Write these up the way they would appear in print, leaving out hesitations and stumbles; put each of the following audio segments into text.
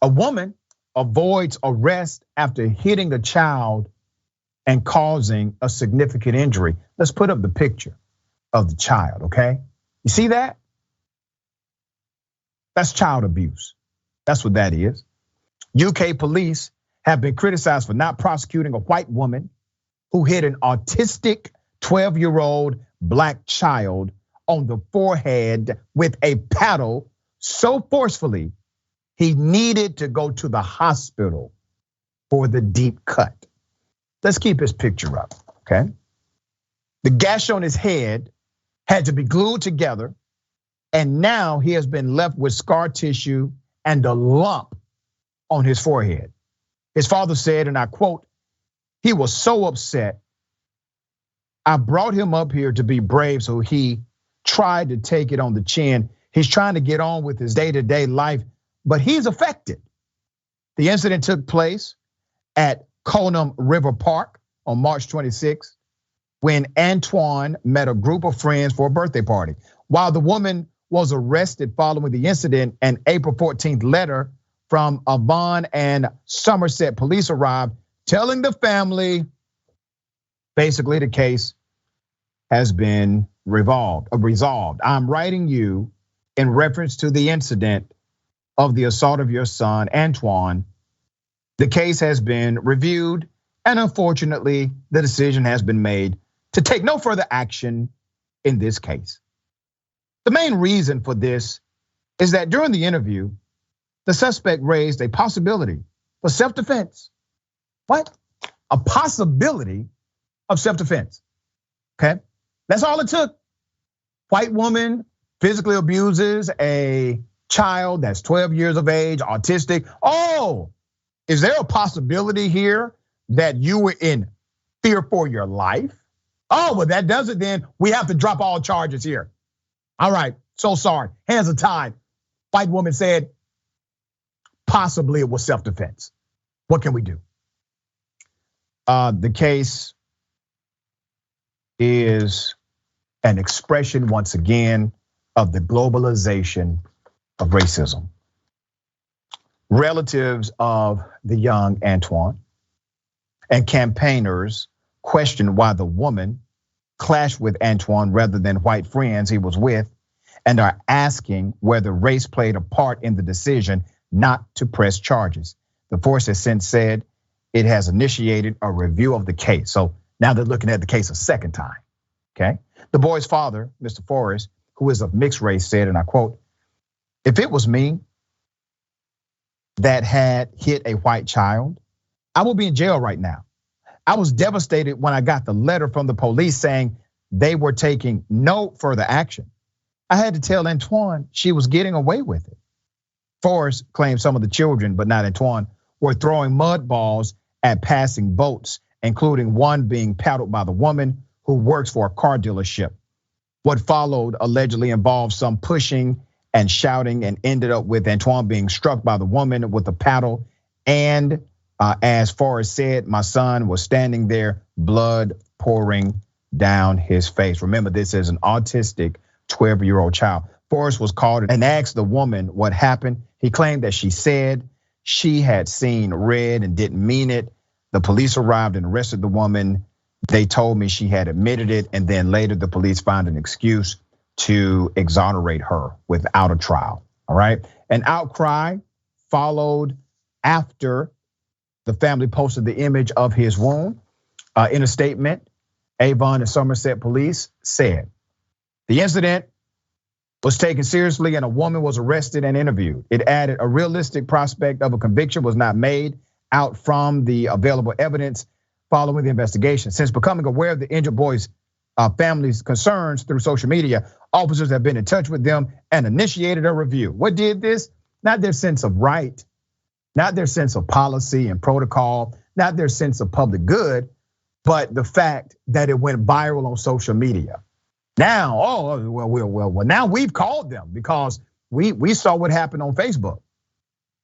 A woman avoids arrest after hitting a child and causing a significant injury. Let's put up the picture of the child, okay? You see that? That's child abuse. That's what that is. UK police have been criticized for not prosecuting a white woman who hit an autistic 12-year-old black child on the forehead with a paddle so forcefully he needed to go to the hospital for the deep cut. Let's keep his picture up, okay? The gash on his head had to be glued together, and now he has been left with scar tissue and a lump on his forehead. His father said, and I quote, "He was so upset. I brought him up here to be brave, so he tried to take it on the chin. He's trying to get on with his day-to-day life, but he's affected." The incident took place at Conham River Park on March 26th when Antoine met a group of friends for a birthday party. While the woman was arrested following the incident, an April 14th letter from Avon and Somerset police arrived telling the family basically the case has been resolved. I'm writing you in reference to the incident of the assault of your son, Antoine. The case has been reviewed, and unfortunately, the decision has been made to take no further action in this case. The main reason for this is that during the interview, the suspect raised a possibility for self-defense. What? A possibility of self-defense, okay? That's all it took. White woman physically abuses a child that's 12 years of age, autistic. Oh, is there a possibility here that you were in fear for your life? Oh, well, that does it then. We have to drop all charges here. All right, so sorry, hands are tied. White woman said, possibly it was self-defense. What can we do? The case is an expression, once again, of the globalization of racism. Relatives of the young Antoine and campaigners questioned why the woman clashed with Antoine rather than white friends he was with, and are asking whether race played a part in the decision not to press charges. The force has since said it has initiated a review of the case. So now they're looking at the case a second time, okay? The boy's father, Mr. Forrest, who is of mixed race, said, and I quote, "If it was me that had hit a white child, I would be in jail right now. I was devastated when I got the letter from the police saying they were taking no further action. I had to tell Antoine she was getting away with it." Forrest claimed some of the children, but not Antoine, were throwing mud balls at passing boats, including one being paddled by the woman who works for a car dealership. What followed allegedly involved some pushing and shouting and ended up with Antoine being struck by the woman with a paddle. And as Forrest said, my son was standing there, blood pouring down his face. Remember, this is an autistic 12-year-old child. Forrest was called and asked the woman what happened. He claimed that she said she had seen red and didn't mean it. The police arrived and arrested the woman. They told me she had admitted it, and then later the police found an excuse to exonerate her without a trial, all right? An outcry followed after the family posted the image of his wound. In a statement, Avon and Somerset police said, the incident was taken seriously and a woman was arrested and interviewed. It added a realistic prospect of a conviction was not made out from the available evidence following the investigation. Since becoming aware of the injured boy's family's concerns through social media, officers have been in touch with them and initiated a review. What did this? Not their sense of right, not their sense of policy and protocol, not their sense of public good, but the fact that it went viral on social media. Now, well, now we've called them because we saw what happened on Facebook.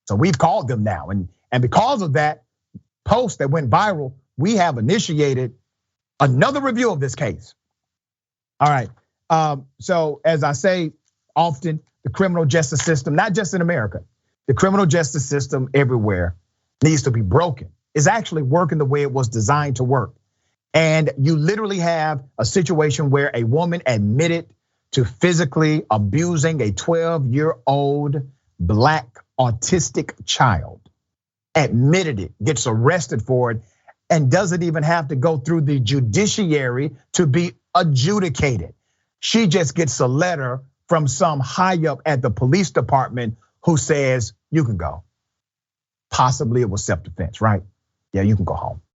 So we've called them now. And because of that post that went viral, we have initiated another review of this case. All right, so as I say often, the criminal justice system, not just in America, The criminal justice system everywhere needs to be broken. It's actually working the way it was designed to work. And you literally have a situation where a woman admitted to physically abusing a 12-year-old Black autistic child, admitted it, gets arrested for it, and doesn't even have to go through the judiciary to be adjudicated. She just gets a letter from some high up at the police department who says, you can go. Possibly it was self-defense, right? Yeah, you can go home.